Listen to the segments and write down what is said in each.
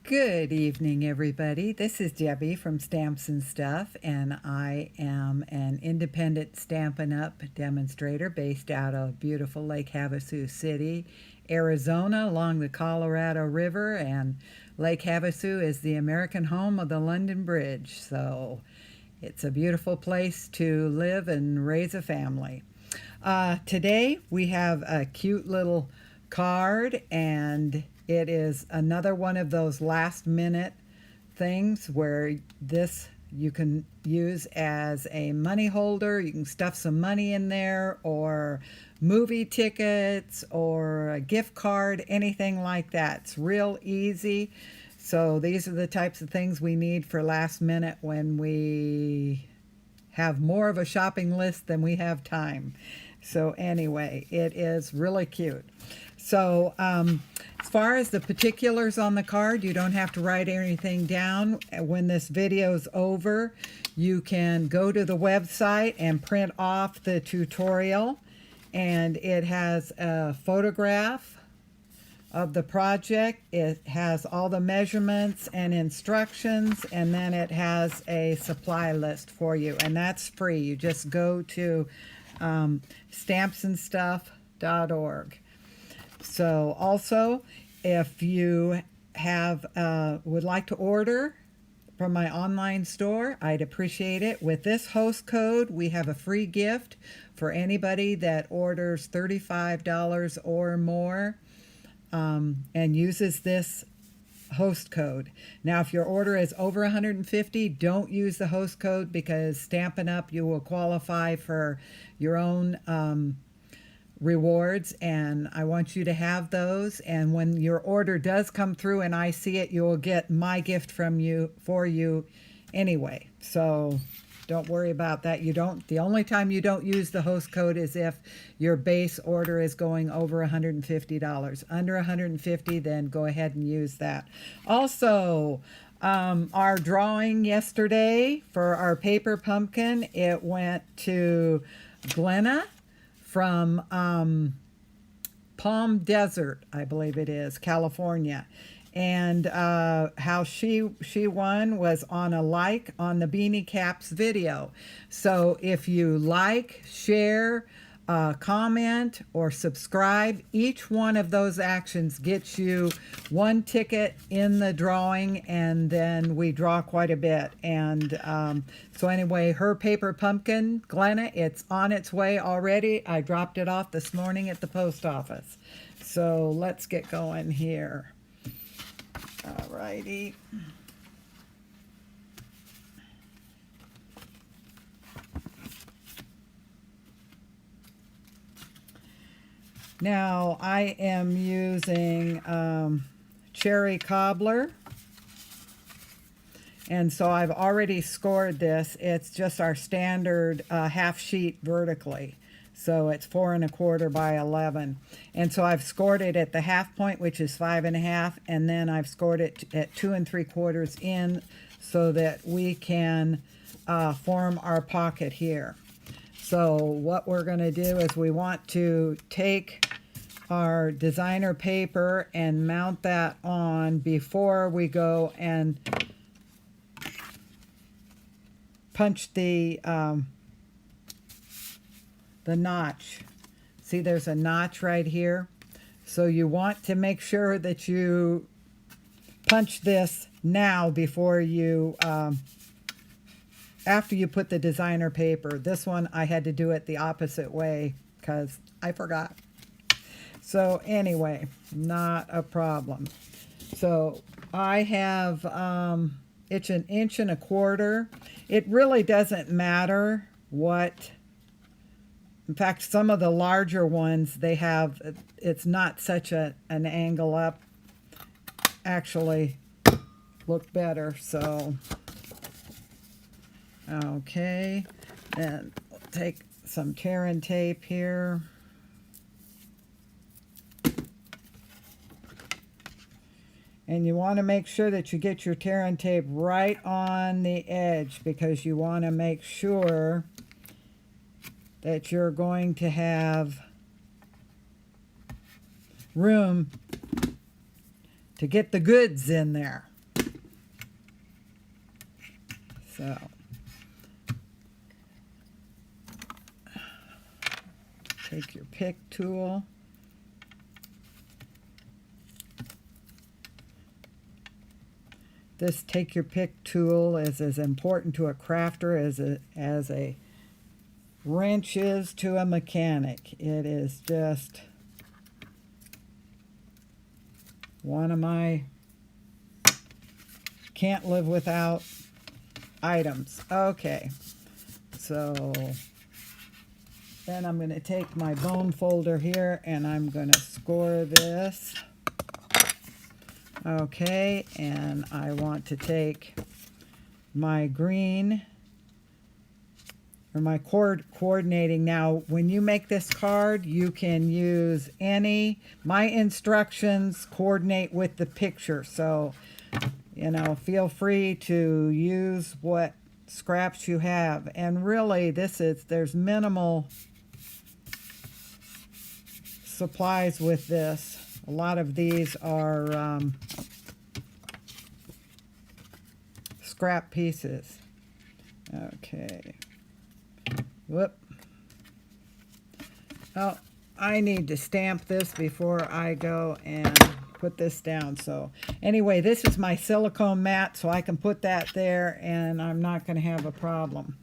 Good evening, everybody. This is Debbie from Stamps and Stuff, and I am an independent Stampin' Up! Demonstrator based out of beautiful Lake Havasu City, Arizona, along the Colorado River, and Lake Havasu is the American home of the London Bridge, so it's a beautiful place to live and raise a family. Today we have a cute little card, and it is another one of those last minute things where this you can use as a money holder. You can stuff some money in there, or movie tickets, or a gift card, anything like that. It's real easy. So these are the types of things we need for last minute when we have more of a shopping list than we have time. So anyway, it is really cute. So as far as the particulars on the card, you don't have to write anything down. When this video is over, you can go to the website and print off the tutorial, and it has a photograph of the project. It has all the measurements and instructions, and then it has a supply list for you, and that's free. You just go to stampsandstuff.org. So also, if you have would like to order from my online store, I'd appreciate it. With this host code, we have a free gift for anybody that orders $35 or more and uses this host code. Now, if your order is over 150, don't use the host code, because Stampin' Up! You will qualify for your own rewards, and I want you to have those. And when your order does come through and I see it, you will get my gift from you for you anyway. So don't worry about that. The only time you don't use the host code is if your base order is going over $150. Under $150, then go ahead and use that. Also, our drawing yesterday for our paper pumpkin, it went to Glenna from Palm Desert, I believe it is, California. And how she won was on a like on the Beanie Caps video. So if you like, share, comment, or subscribe, each one of those actions gets you one ticket in the drawing, and then we draw quite a bit. And so anyway, her paper pumpkin, Glenna, it's on its way already. I dropped it off this morning at the post office. So let's get going here. All righty. Now I am using cherry cobbler, and so I've already scored this. It's just our standard half sheet vertically. So it's 4 1/4 by 11. And so I've scored it at the half point, which is 5 1/2, and then I've scored it at 2 3/4 in, so that we can form our pocket here. So what we're going to do is we want to take our designer paper and mount that on before we go and punch the notch. See, there's a notch right here. So you want to make sure that you punch this now before you, after you put the designer paper. This one I had to do it the opposite way because I forgot. So anyway, not a problem. So I have, it's 1 1/4 inches. It really doesn't matter what. In fact, some of the larger ones, they have, it's not such an angle up. Actually look better. So okay, then we'll take some tear and tape here. And you want to make sure that you get your tear and tape right on the edge, because you want to make sure that you're going to have room to get the goods in there. So take your pick tool. This take your pick tool is as important to a crafter as a wrench is to a mechanic. It is just one of my can't live without items. Okay, so then I'm going to take my bone folder here and I'm going to score this. Okay, and I want to take my green, or my coordinating. Now, when you make this card, you can use any, my instructions coordinate with the picture. So, you know, feel free to use what scraps you have. And really, there's minimal supplies with this. A lot of these are scrap pieces. Okay. Whoop. Oh, I need to stamp this before I go and put this down. So anyway, this is my silicone mat, so I can put that there and I'm not going to have a problem.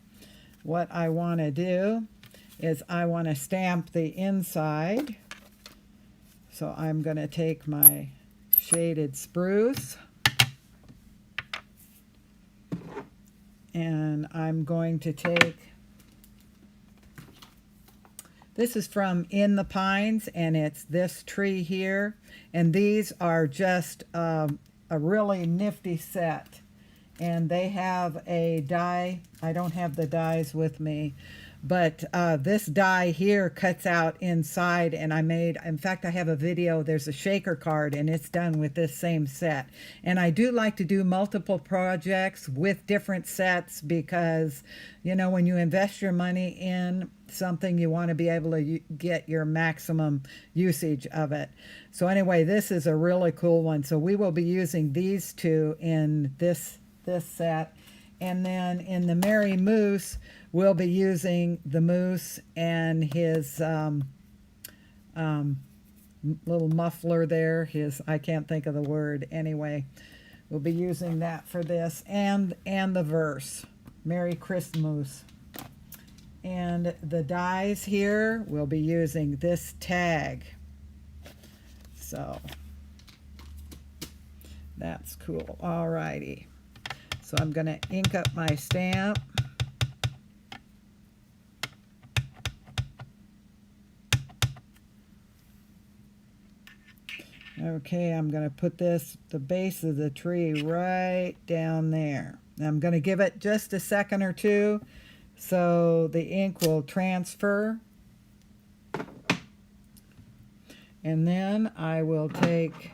What I want to do is I want to stamp the inside. So I'm going to take my shaded spruce and I'm going to take, this is from In the Pines and it's this tree here, and these are just a really nifty set, and they have a die. I don't have the dies with me, but this die here cuts out inside, and in fact I have a video, there's a shaker card and it's done with this same set. And I do like to do multiple projects with different sets because, you know, when you invest your money in something, you want to be able to get your maximum usage of it. So anyway, this is a really cool one. So we will be using these two in this set. And then in the Merry Moose, we'll be using the moose and his little muffler there. I can't think of the word. Anyway, we'll be using that for this, and the verse, Merry Christmas. And the dies here, we'll be using this tag. So that's cool. Alrighty. So I'm going to ink up my stamp. Okay, I'm going to put the base of the tree right down there. I'm going to give it just a second or two so the ink will transfer. And then I will take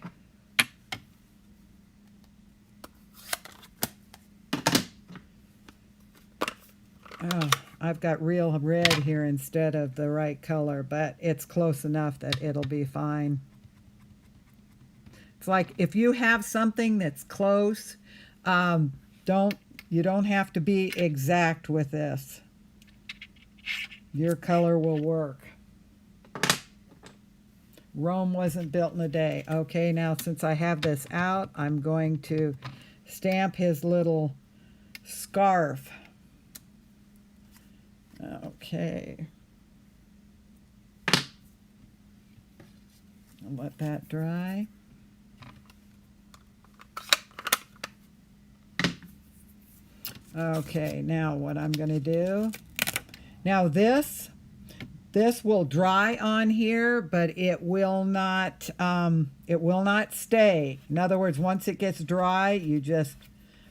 I've got real red here instead of the right color, but it's close enough that it'll be fine. It's like if you have something that's close, you don't have to be exact with this. Your color will work. Rome wasn't built in a day. Okay, now since I have this out, I'm going to stamp his little scarf. Okay. I'll let that dry. Okay, now what I'm going to do, now this will dry on here, but it will not stay. In other words, once it gets dry, you just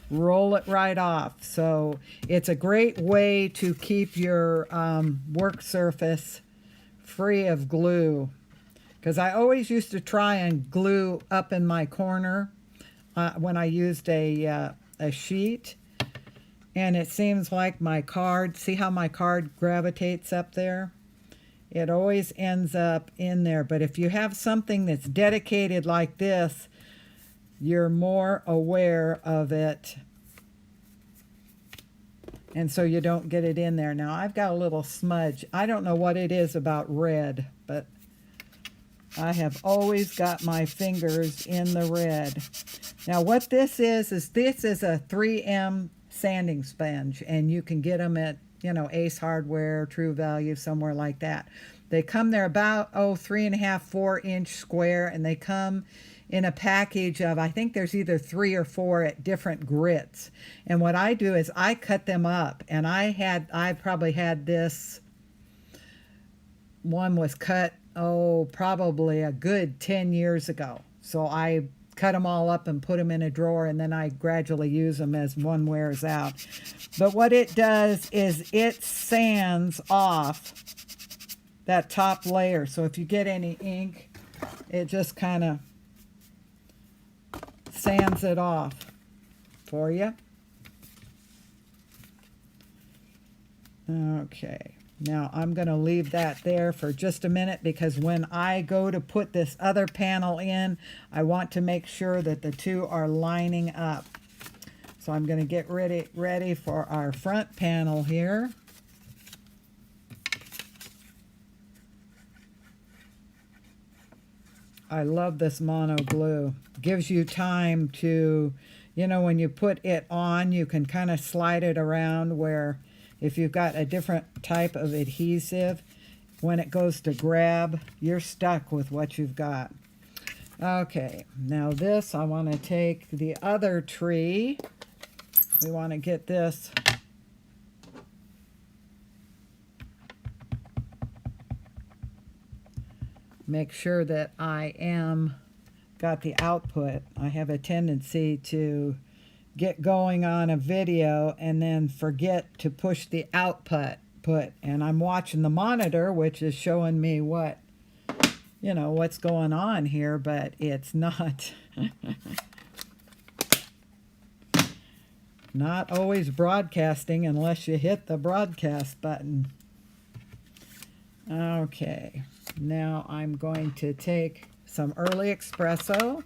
roll it right off. So it's a great way to keep your work surface free of glue, because I always used to try and glue up in my corner when I used a sheet. And it seems like my card, see how my card gravitates up there? It always ends up in there. But if you have something that's dedicated like this, you're more aware of it and so you don't get it in there. Now I've got a little smudge. I don't know what it is about red, but I have always got my fingers in the red. Now what this is this is a 3M sanding sponge, and you can get them at, you know, Ace Hardware, True Value, somewhere like that. They come, they're about 3.5, 4-inch square, and they come in a package of, I think there's either 3 or 4 at different grits. And what I do is I cut them up, and I probably had this one was cut, probably a good 10 years ago. So I cut them all up and put them in a drawer, and then I gradually use them as one wears out. But what it does is it sands off that top layer. So if you get any ink, it just kind of sands it off for you. Okay. Now I'm going to leave that there for just a minute, because when I go to put this other panel in, I want to make sure that the two are lining up. So I'm going to get ready for our front panel here. I love this mono glue. Gives you time to, you know, when you put it on, you can kind of slide it around, where if you've got a different type of adhesive, when it goes to grab, you're stuck with what you've got. Okay, now this, I want to take the other tree. We want to get this make sure that I am got the output. I have a tendency to get going on a video and then forget to push the output, and I'm watching the monitor, which is showing me what, you know, what's going on here, but it's not not always broadcasting unless you hit the broadcast button. Okay, now I'm going to take some early espresso.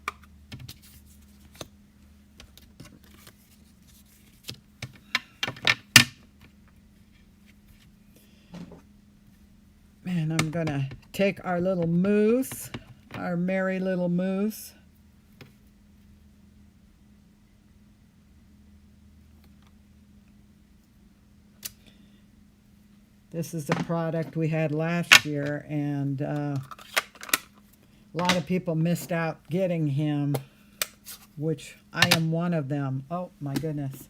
And I'm going to take our little mousse, our merry little mousse. This is a product we had last year, and a lot of people missed out getting him, which I am one of them. Oh my goodness.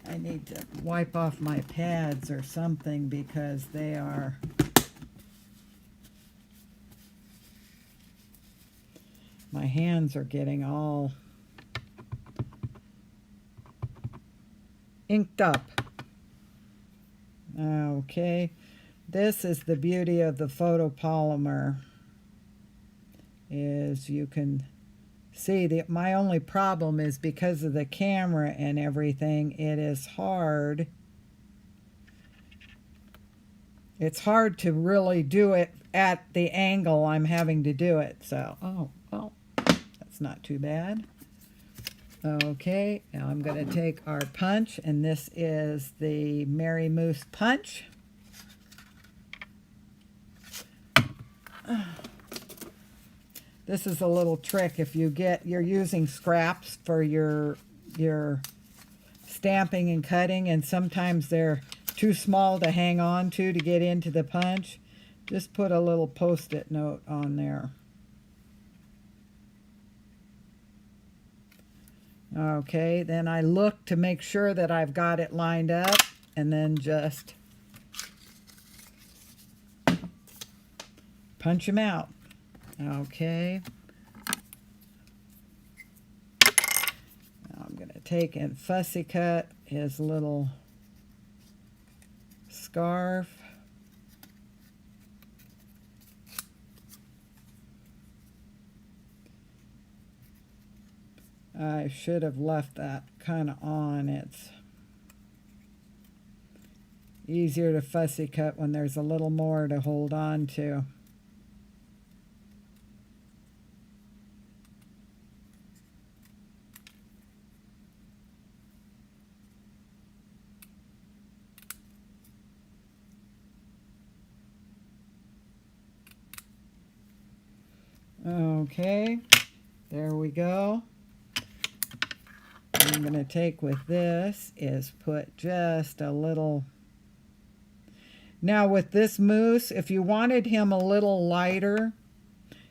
I need to wipe off my pads or something, because they are my hands are getting all inked up. Okay, this is the beauty of the photopolymer, is you can see my only problem is because of the camera and everything, it is hard. It's hard to really do it at the angle I'm having to do it. So, oh, well, that's not too bad. Okay, now I'm going to take our punch, and this is the Mary Mousse punch. This is a little trick. If you're using scraps for your stamping and cutting, and sometimes they're too small to hang on to get into the punch, just put a little post-it note on there. Okay, then I look to make sure that I've got it lined up, and then just punch them out. Okay. Now I'm going to take and fussy cut his little scarf. I should have left that kind of on. It's easier to fussy cut when there's a little more to hold on to. Okay, there we go. What I'm going to take with this is put just a little. Now with this mousse, if you wanted him a little lighter,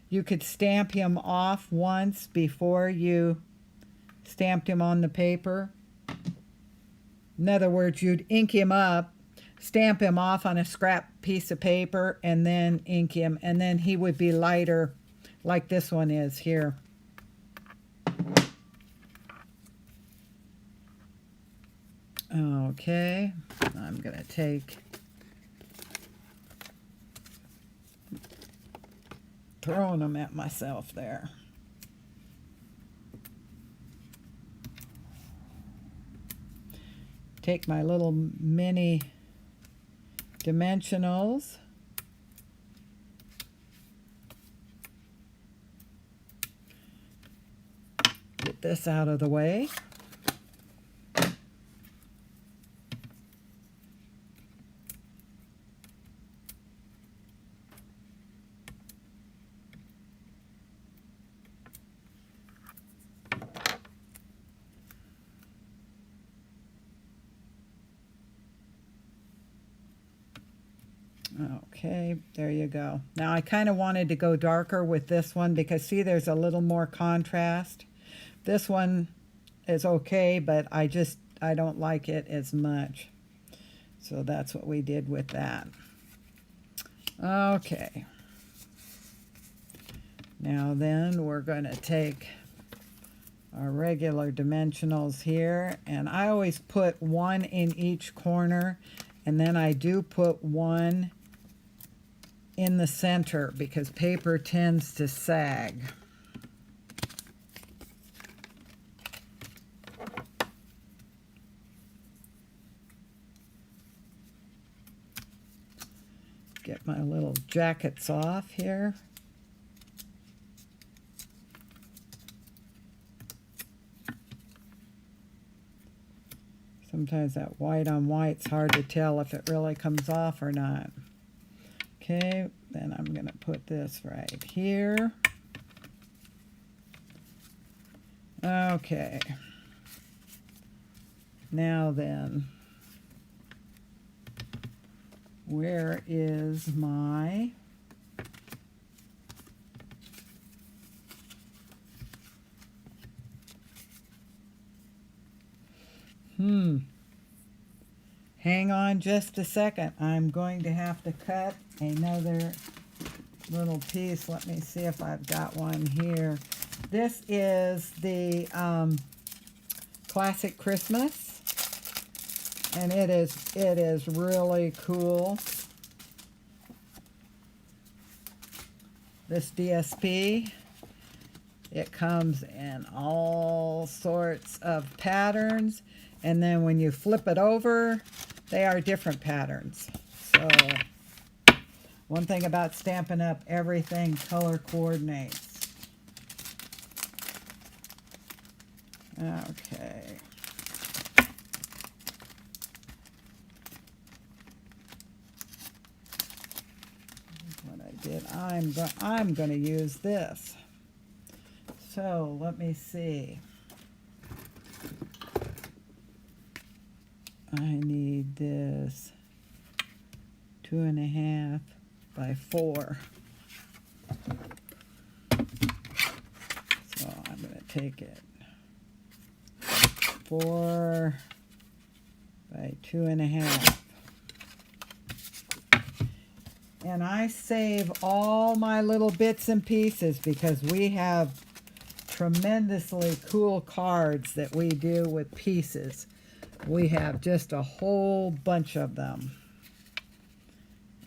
you could stamp him off once before you stamped him on the paper. In other words, you'd ink him up, stamp him off on a scrap piece of paper, and then ink him, and then he would be lighter like this one is here. Okay, I'm going to take, throwing them at myself there. Take my little mini dimensionals. Get this out of the way. Okay, there you go. Now I kind of wanted to go darker with this one because see there's a little more contrast. This one is okay, but I don't like it as much. So that's what we did with that. Okay. Now then we're going to take our regular dimensionals here, and I always put one in each corner, and then I do put one in the center because paper tends to sag. Get my little jackets off here. Sometimes that white on white's hard to tell if it really comes off or not. Okay, then I'm going to put this right here. Okay. Now then, where is my hang on just a second. I'm going to have to cut another little piece. Let me see if I've got one here. This is the Classic Christmas, and it is really cool. This DSP, it comes in all sorts of patterns, and then when you flip it over, they are different patterns. So one thing about Stampin' Up, everything color coordinates. Okay. What I did, I'm going to use this. So let me see. I need this 2.5 by 4. So I'm going to take it 4 by 2.5. And I save all my little bits and pieces because we have tremendously cool cards that we do with pieces. We have just a whole bunch of them.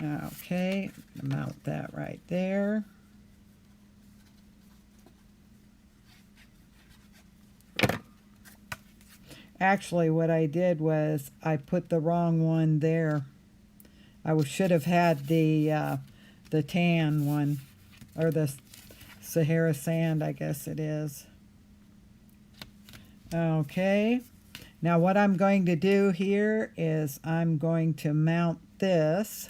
Okay, mount that right there. Actually, what I did was I put the wrong one there. I should have had the tan one, or the Sahara Sand, I guess it is. Okay. Now what I'm going to do here is I'm going to mount this.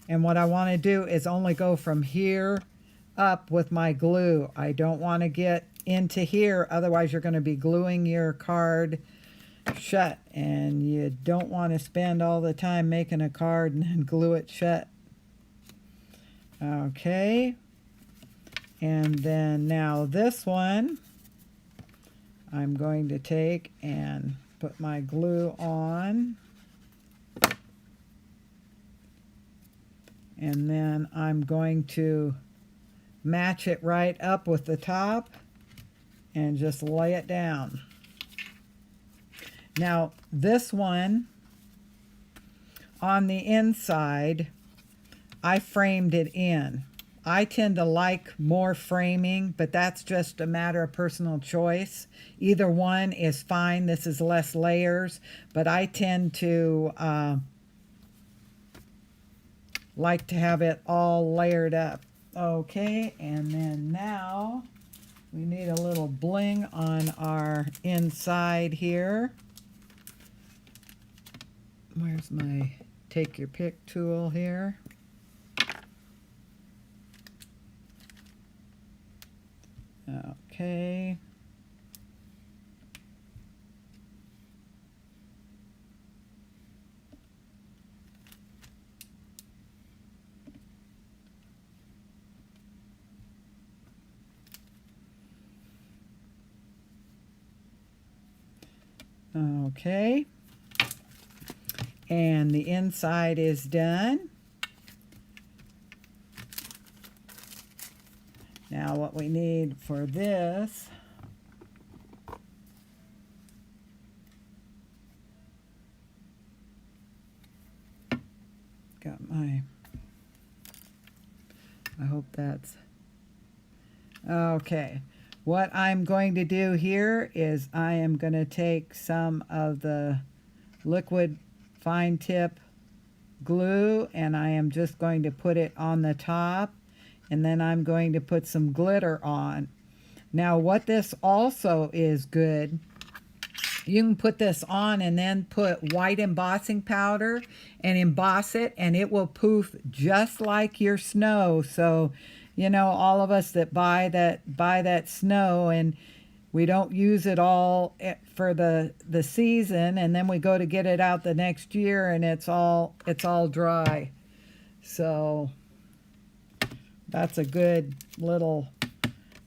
And what I want to do is only go from here up with my glue. I don't want to get into here, otherwise you're going to be gluing your card shut, and you don't want to spend all the time making a card and then glue it shut. Okay, and then now this one I'm going to take and put my glue on, and then I'm going to match it right up with the top and just lay it down. Now this one on the inside, I framed it in. I tend to like more framing, but that's just a matter of personal choice. Either one is fine. This is less layers, but I tend to like to have it all layered up. Okay, and then now we need a little bling on our inside here. Where's my take your pick tool here? Okay. Okay. And the inside is done. Now what we need for this got my, I hope that's okay. What I'm going to do here is I am going to take some of the liquid fine tip glue and I am just going to put it on the top, and then I'm going to put some glitter on. Now what this also is good, you can put this on and then put white embossing powder and emboss it, and it will poof just like your snow. So you know, all of us that buy that snow and we don't use it all for the season, and then we go to get it out the next year and it's all dry. So that's a good little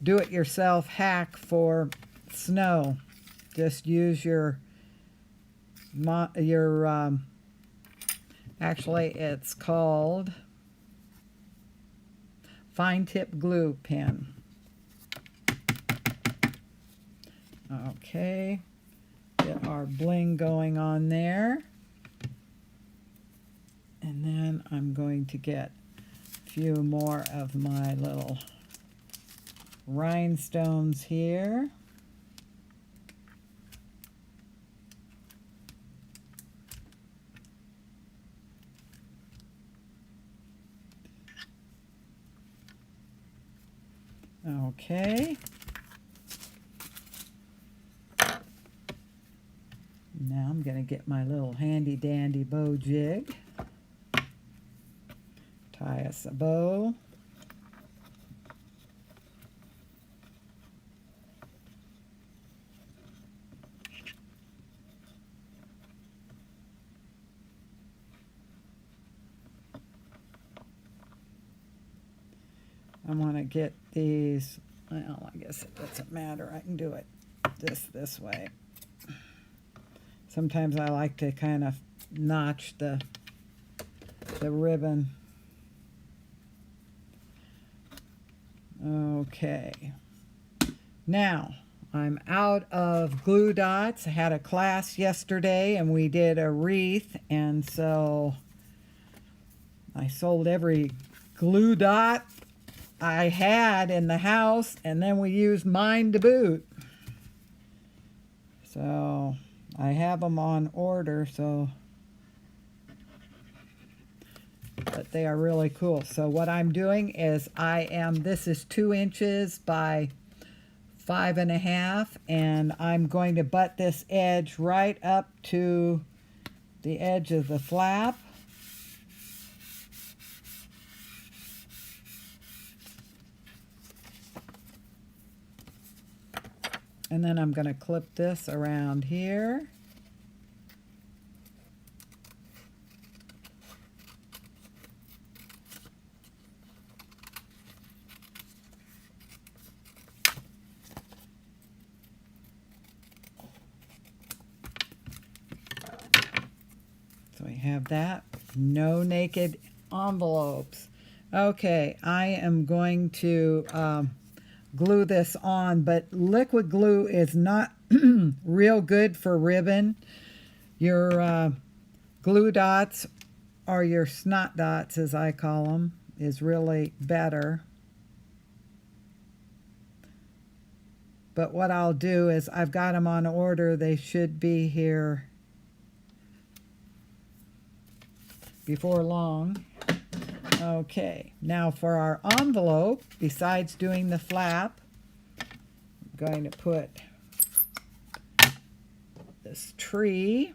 do-it-yourself hack for snow. Just use actually it's called fine tip glue pen. Okay, get our bling going on there. And then I'm going to get a few more of my little rhinestones here. Okay. Now I'm going to get my little handy dandy bow jig. Tie us a bow. I want to get these, well, I guess it doesn't matter. I can do it this way. Sometimes I like to kind of notch the ribbon. Okay. Now, I'm out of glue dots. I had a class yesterday and we did a wreath, and so I sold every glue dot I had in the house, and then we used mine to boot. So I have them on order, but they are really cool. So what I'm doing is this is 2 inches by 5.5, and I'm going to butt this edge right up to the edge of the flap. And then I'm going to clip this around here. So we have that. No naked envelopes. Okay, I am going to glue this on, but liquid glue is not real good for ribbon. Your glue dots, or your snot dots as I call them, is really better. But what I'll do is I've got them on order. They should be here before long. Okay, now for our envelope, besides doing the flap, I'm going to put this tree.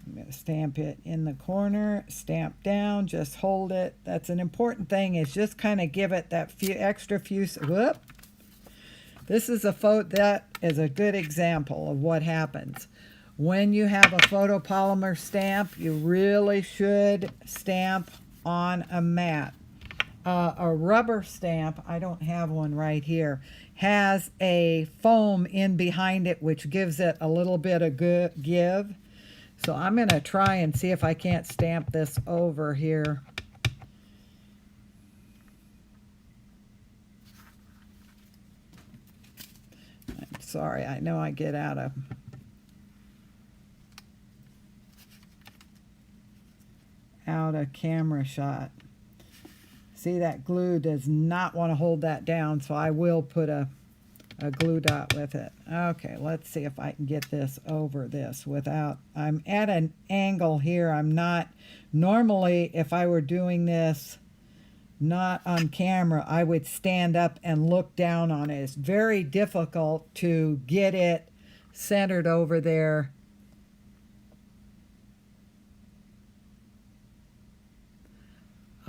I'm going to stamp it in the corner, stamp down, just hold it. That's an important thing, is just kind of give it that extra few, whoop. This is that is a good example of what happens. When you have a photopolymer stamp, you really should stamp on a mat. A rubber stamp, I don't have one right here, has a foam in behind it which gives it a little bit of give. So I'm going to try and see if I can't stamp this over here. I'm sorry, I know I get out of camera shot. See, that glue does not want to hold that down, so I will put a glue dot with it. Okay, let's see if I can get this over this without, I'm at an angle here. I'm not, normally if I were doing this not on camera, I would stand up and look down on it. It's very difficult to get it centered over there.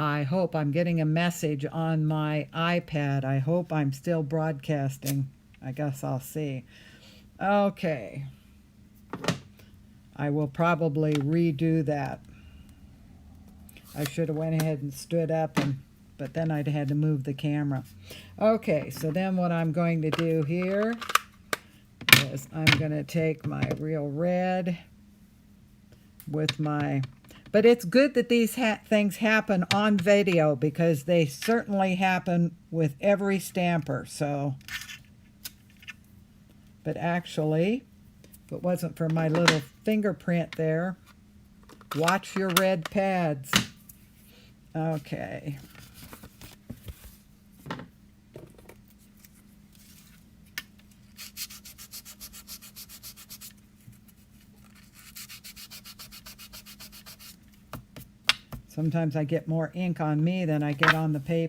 I hope I'm getting a message on my iPad. I hope I'm still broadcasting. I guess I'll see. Okay. I will probably redo that. I should have went ahead and stood up, but then I'd had to move the camera. Okay, so then what I'm going to do here is I'm going to take my real red with my... But it's good that these things happen on video, because they certainly happen with every stamper. So, but actually, if it wasn't for my little fingerprint there, watch your red pads. Okay. Sometimes I get more ink on me than I get on the paper.